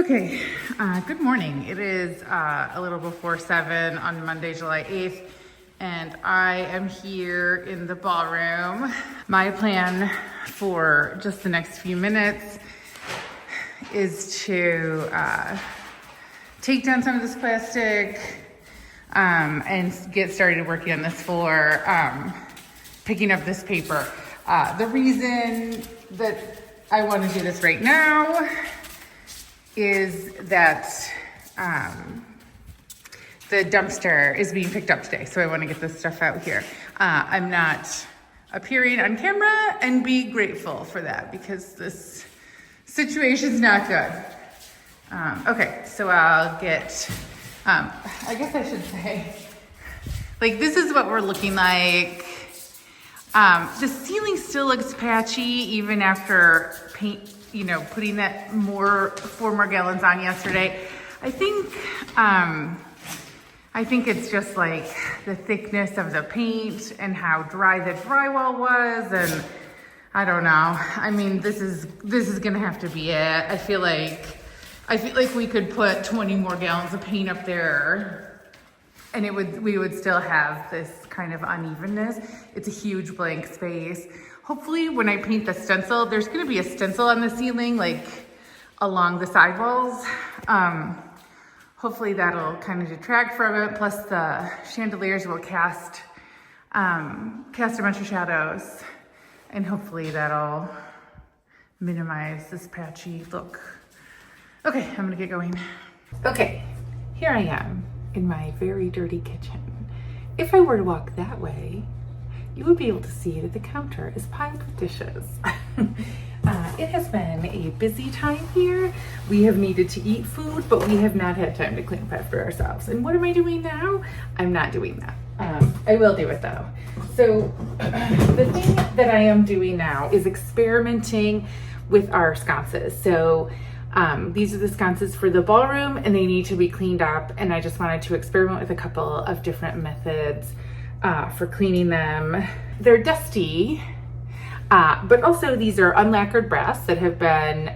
Okay, good morning. It is a little before 7 on Monday, July 8th, and I am here in the ballroom. My plan for just the next few minutes is to take down some of this plastic and get started working on this floor, picking up this paper. The reason that I want to do this right now is that the dumpster is being picked up today. So I want to get this stuff out here. I'm not appearing on camera, and be grateful for that because this situation's not good. Okay, so I'll get, I guess I should say, like, this is what we're looking like. The ceiling still looks patchy even after paint, putting that 4 more gallons on yesterday. I think it's just like the thickness of the paint and how dry the drywall was, and I don't know. I mean, this is gonna have to be it. I feel like we could put 20 more gallons of paint up there, and we would still have this kind of unevenness. It's a huge blank space. Hopefully when I paint the stencil, there's gonna be a stencil on the ceiling, like along the sidewalls. Hopefully that'll kind of detract from it. Plus the chandeliers will cast a bunch of shadows, and hopefully that'll minimize this patchy look. Okay, I'm gonna get going. Okay, here I am in my very dirty kitchen. If I were to walk that way, you would be able to see that the counter is piled with dishes. It has been a busy time here. We have needed to eat food, but we have not had time to clean up after ourselves. And what am I doing now? I'm not doing that. I will do it though. So the thing that I am doing now is experimenting with our sconces. So these are the sconces for the ballroom, and they need to be cleaned up. And I just wanted to experiment with a couple of different methods for cleaning them. They're dusty, but also these are unlacquered brass that have been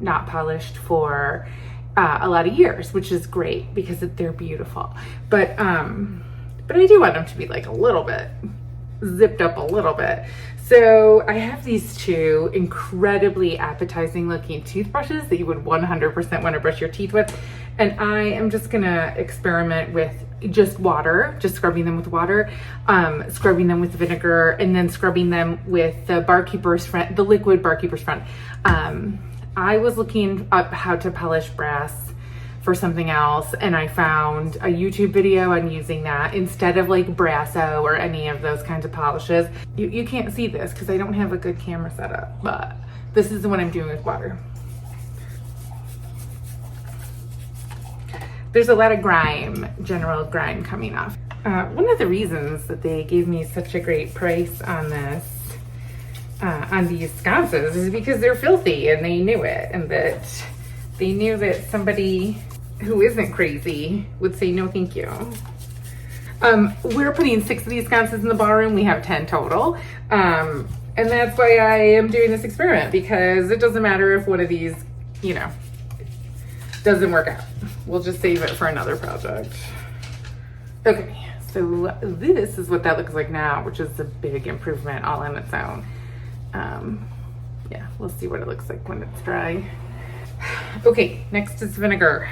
not polished for a lot of years, which is great because they're beautiful. But I do want them to be like a little bit zipped up a little bit. So I have these 2 incredibly appetizing looking toothbrushes that you would 100% want to brush your teeth with. And I am just gonna experiment with just water, just scrubbing them with water, scrubbing them with vinegar, and then scrubbing them with the the liquid barkeeper's friend. I was looking up how to polish brass for something else, and I found a YouTube video on using that instead of like Brasso or any of those kinds of polishes. You can't see this because I don't have a good camera setup, but this is what I'm doing with water. There's a lot of general grime coming off. One of the reasons that they gave me such a great price on these sconces is because they're filthy, and they knew it, and that they knew that somebody who isn't crazy would say no thank you. We're putting 6 of these sconces in the ballroom. We have 10 total. And that's why I am doing this experiment, because it doesn't matter if one of these, doesn't work out. We'll just save it for another project. Okay, so this is what that looks like now, which is a big improvement all on its own. Yeah, we'll see what it looks like when it's dry. Okay, next is vinegar.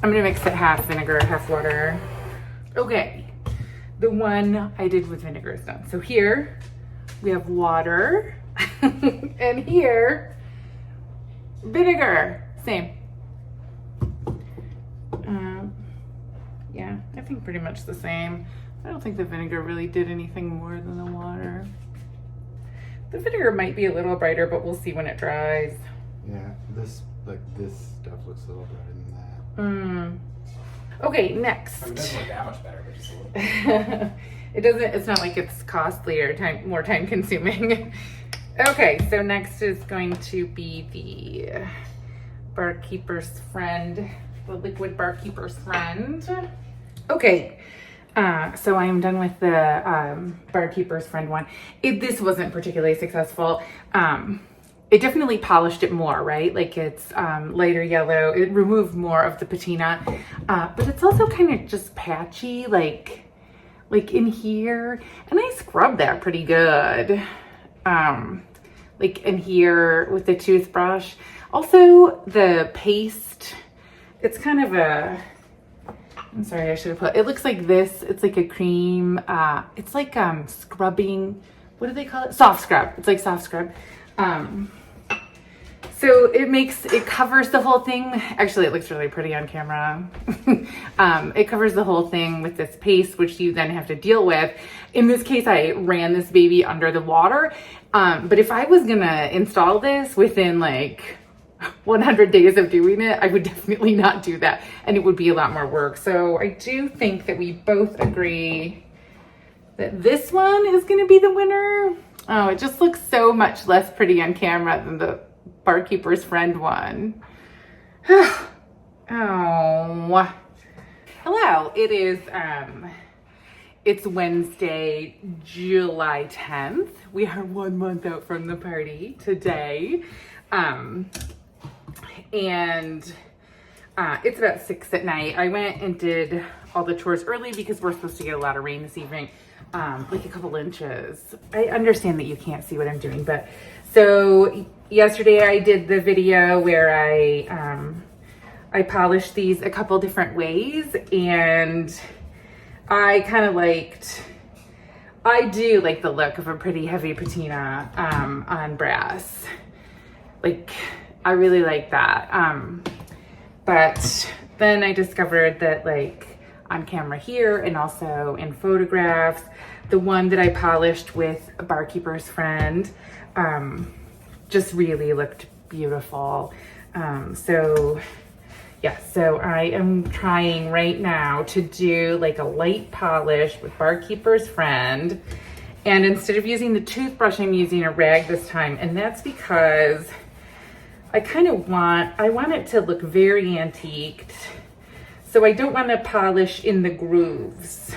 I'm gonna mix it half vinegar, half water. Okay, the one I did with vinegar is done. So here we have water, and here, vinegar, same. Yeah, I think pretty much the same. I don't think the vinegar really did anything more than the water. The vinegar might be a little brighter, but we'll see when it dries. Yeah, this stuff looks a little better than that. Okay, next. I mean, it doesn't look that much better, but just a little. It's not like it's costly or more time consuming. Okay, so next is going to be the barkeeper's friend, the liquid barkeeper's friend. Okay, so I am done with the barkeeper's friend one. This wasn't particularly successful. it definitely polished it more, right? Like it's lighter yellow. It removed more of the patina, but it's also kind of just patchy, like in here. And I scrubbed that pretty good, like in here with the toothbrush. Also, the paste, it's kind of a, I'm sorry, I should have put, it looks like this. It's like a cream. It's like scrubbing, what do they call it? Soft scrub. It's like soft scrub. So it covers the whole thing. Actually, it looks really pretty on camera. It covers the whole thing with this paste, which you then have to deal with. In this case, I ran this baby under the water. But if I was gonna install this within like 100 days of doing it, I would definitely not do that. And it would be a lot more work. So I do think that we both agree that this one is gonna be the winner. Oh, it just looks so much less pretty on camera than the Barkeeper's Friend one. Oh. Hello, it is, it's Wednesday, July 10th. We are 1 month out from the party today. And it's about 6 at night. I went and did all the chores early because we're supposed to get a lot of rain this evening, like a couple inches. I understand that you can't see what I'm doing, but so yesterday I did the video where I polished these a couple different ways, and I kind of I do like the look of a pretty heavy patina on brass. Like, I really like that. But then I discovered that like on camera here and also in photographs, the one that I polished with a Barkeeper's Friend just really looked beautiful. So I am trying right now to do like a light polish with Barkeeper's Friend. And instead of using the toothbrush, I'm using a rag this time. And that's because I want it to look very antiqued. So I don't want to polish in the grooves,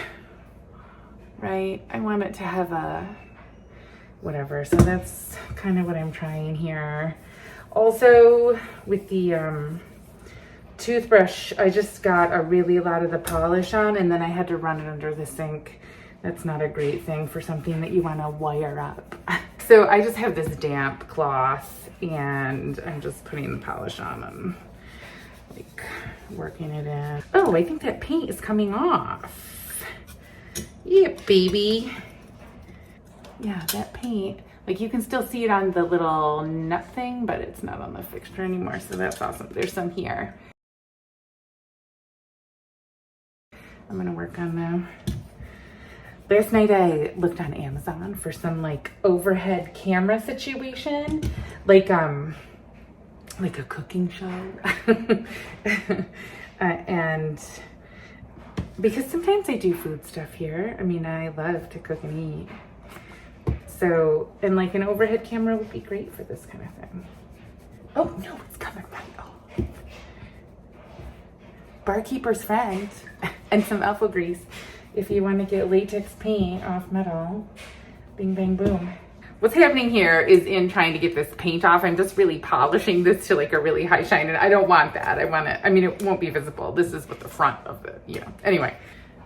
right? I want it to have a, whatever. So that's kind of what I'm trying here. Also with the toothbrush, I just got a lot of the polish on, and then I had to run it under the sink. That's not a great thing for something that you want to wire up. So I just have this damp cloth and I'm just putting the polish on and like working it in. Oh, I think that paint is coming off. Yeah, baby. Yeah, that paint, like you can still see it on the little nut thing, but it's not on the fixture anymore. So that's awesome. There's some here. I'm gonna work on them. Last night I looked on Amazon for some like overhead camera situation, like a cooking show. And because sometimes I do food stuff here. I mean, I love to cook and eat. So, and like an overhead camera would be great for this kind of thing. Oh no, it's coming right. Oh. Barkeeper's Friend and some Alpha Grease if you want to get latex paint off metal. Bing, bang, boom. What's happening here is in trying to get this paint off, I'm just really polishing this to like a really high shine, and I don't want that. I want it, I mean, it won't be visible. This is what the front of the, you know. Anyway,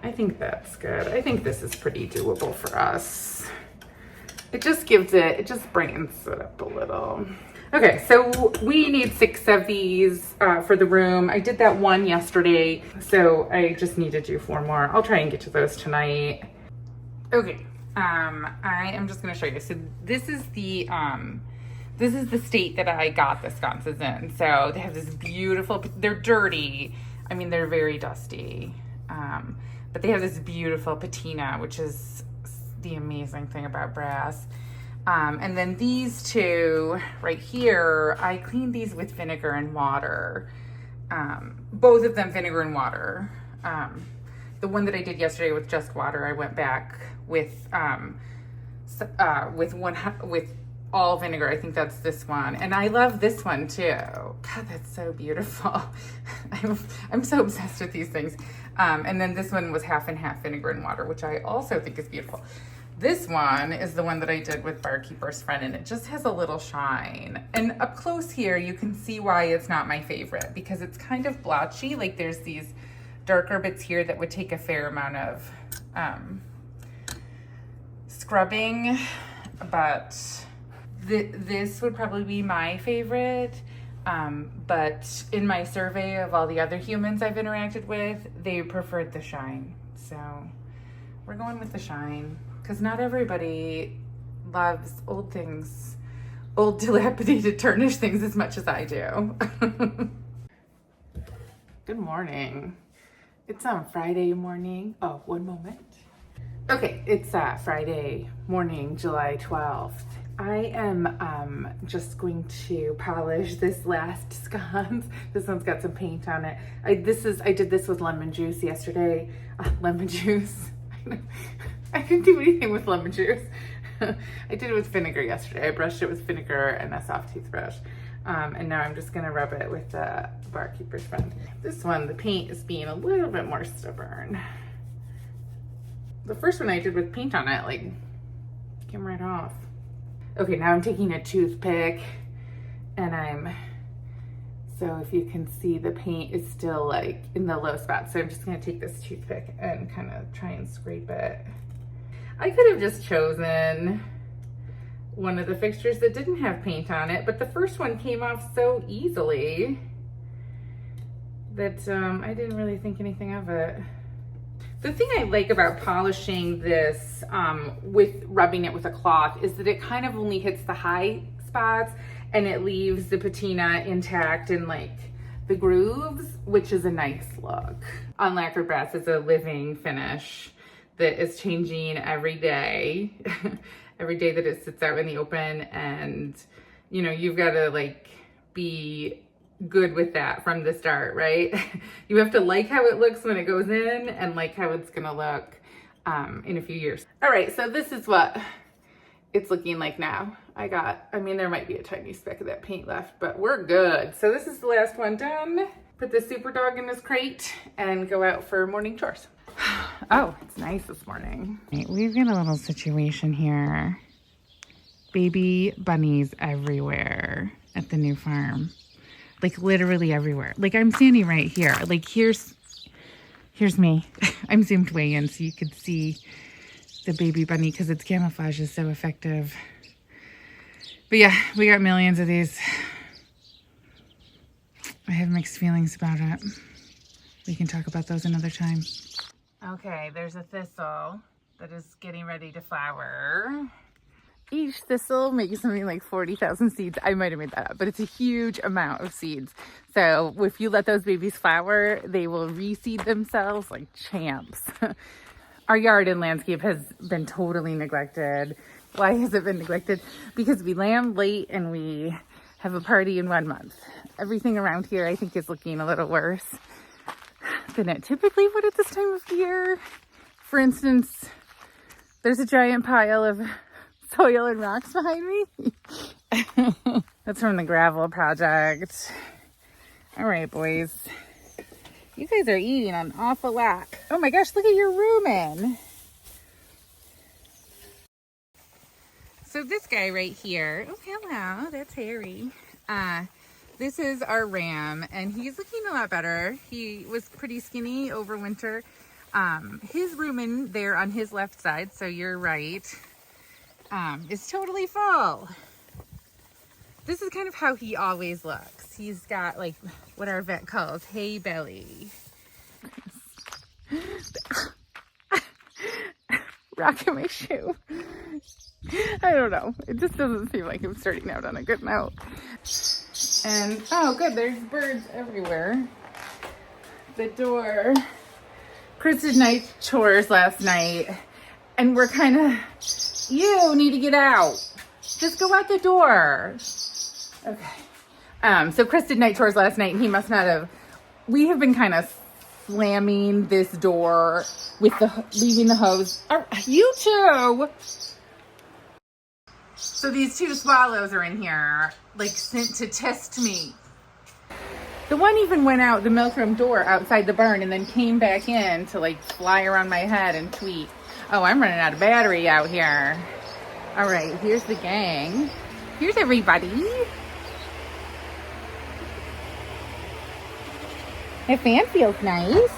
I think that's good. I think this is pretty doable for us. It just gives it, it just brightens it up a little. Okay, so we need 6 of these for the room. I did that one yesterday, so I just need to do 4 more. I'll try and get to those tonight. Okay, I am just gonna show you. So this is the state that I got the sconces in. So they have this beautiful, they're dirty. I mean, they're very dusty, but they have this beautiful patina, which is the amazing thing about brass. And then these two right here, I cleaned these with vinegar and water. Both of them vinegar and water. The one that I did yesterday with just water, I went back with all vinegar. I think that's this one. And I love this one too. God, that's so beautiful. I'm so obsessed with these things. And then this one was half and half vinegar and water, which I also think is beautiful. This one is the one that I did with Barkeeper's Friend, and it just has a little shine. And up close here, you can see why it's not my favorite, because it's kind of blotchy. Like there's these darker bits here that would take a fair amount of scrubbing, but this would probably be my favorite. But in my survey of all the other humans I've interacted with, they preferred the shine. So we're going with the shine, because not everybody loves old things, old dilapidated tarnished things as much as I do. Good morning. It's on Friday morning. Oh, one moment. Okay, it's Friday morning, July 12th. I am just going to polish this last sconce. This one's got some paint on it. I did this with lemon juice yesterday. Lemon juice. I didn't do anything with lemon juice. I did it with vinegar yesterday. I brushed it with vinegar and a soft toothbrush. And now I'm just gonna rub it with the Barkeeper's Friend. This one, the paint is being a little bit more stubborn. The first one I did with paint on it, like, came right off. Okay, now I'm taking a toothpick and so if you can see, the paint is still like in the low spot. So I'm just gonna take this toothpick and kind of try and scrape it. I could have just chosen one of the fixtures that didn't have paint on it, but the first one came off so easily that I didn't really think anything of it. The thing I like about polishing this with rubbing it with a cloth is that it kind of only hits the high spots and it leaves the patina intact and like the grooves, which is a nice look. On lacquer brass, it's a living finish that is changing every day. Every day that it sits out in the open, and you know, you've got to like be good with that from the start, right? You have to like how it looks when it goes in and like how it's gonna look in a few years. All right, so this is what it's looking like now. I mean, there might be a tiny speck of that paint left, but we're good. So this is the last one done. Put the super dog in his crate and go out for morning chores. Oh, it's nice this morning. We've got a little situation here. Baby bunnies everywhere at the new farm. Like literally everywhere. Like I'm standing right here. Like here's me. I'm zoomed way in so you could see the baby bunny because its camouflage is so effective. But yeah, we got millions of these. I have mixed feelings about it. We can talk about those another time. Okay, there's a thistle that is getting ready to flower. Each thistle makes something like 40,000 seeds. I might have made that up, but it's a huge amount of seeds. So if you let those babies flower, they will reseed themselves like champs. Our yard and landscape has been totally neglected. Why has it been neglected? Because we land late and we have a party in 1 month. Everything around here, I think, is looking a little worse than it typically would at this time of year. For instance, there's a giant pile of soil and rocks behind me. That's from the gravel project. All right, boys. You guys are eating an awful lot. Oh my gosh, look at your rumen. So this guy right here, oh hello, that's Harry. This is our ram, and he's looking a lot better. He was pretty skinny over winter. His rumen there on his left side, so you're right, is totally full. This is kind of how he always looks. He's got like what our vet calls hay belly. Rocking my shoe. I don't know. It just doesn't seem like I'm starting out on a good note. And, oh good, there's birds everywhere. The door. Chris did night chores last night, and we're kind of, you need to get out. Just go out the door. Okay. So Chris did night chores last night, and he must not have, we have been kind of slamming this door with leaving the hose. You two! So these two swallows are in here, like sent to test me. The one even went out the milkroom door outside the barn and then came back in to like fly around my head and tweet. Oh, I'm running out of battery out here. All right, here's the gang. Here's everybody. My fan feels nice.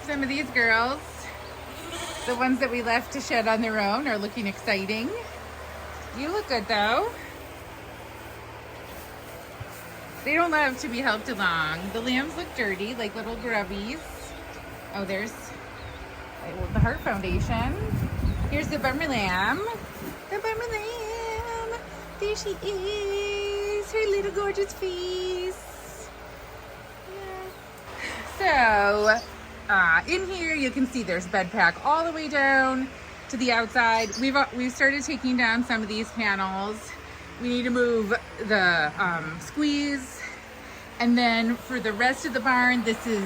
Some of these girls, the ones that we left to shed on their own, are looking exciting. You look good though. They don't love to be helped along. The lambs look dirty, like little grubbies. Oh, there's the Heart Foundation. Here's the bummer lamb. The bummer lamb. There she is. Her little gorgeous face. Yeah. So, in here you can see there's bed pack all the way down to the outside. We've started taking down some of these panels. We need to move the squeeze. And then for the rest of the barn, this is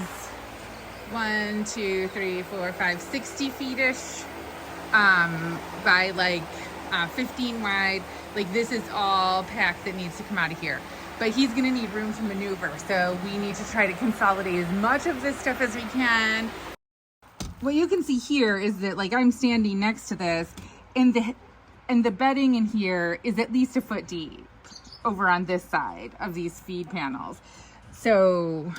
1, 2, 3, 4, 5, 60 feet-ish by like 15 wide. Like this is all pack that needs to come out of here. But he's gonna need room to maneuver. So we need to try to consolidate as much of this stuff as we can. What you can see here is that like I'm standing next to this and the bedding in here is at least a foot deep over on this side of these feed panels. So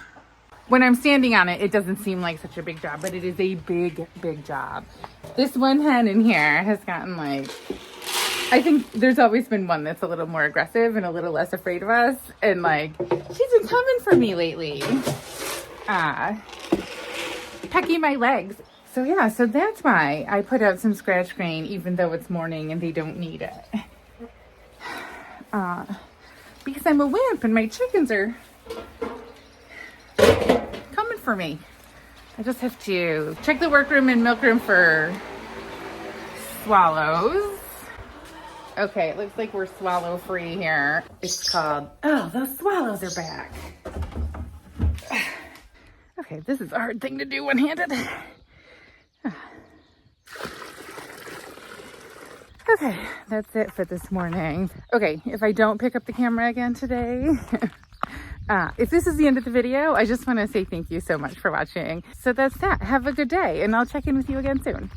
when I'm standing on it, it doesn't seem like such a big job, but it is a big, big job. This one hen in here has gotten like, I think there's always been one that's a little more aggressive and a little less afraid of us. And like, she's been coming for me lately. Pecking my legs. So yeah, so that's why I put out some scratch grain, even though it's morning and they don't need it. Because I'm a wimp and my chickens are coming for me. I just have to check the workroom and milkroom for swallows. Okay, it looks like we're swallow free here. It's called, oh, those swallows are back. Okay, this is a hard thing to do one-handed. Okay, that's it for this morning. Okay, if I don't pick up the camera again today, if this is the end of the video, I just want to say thank you so much for watching. So that's that. Have a good day, and I'll check in with you again soon.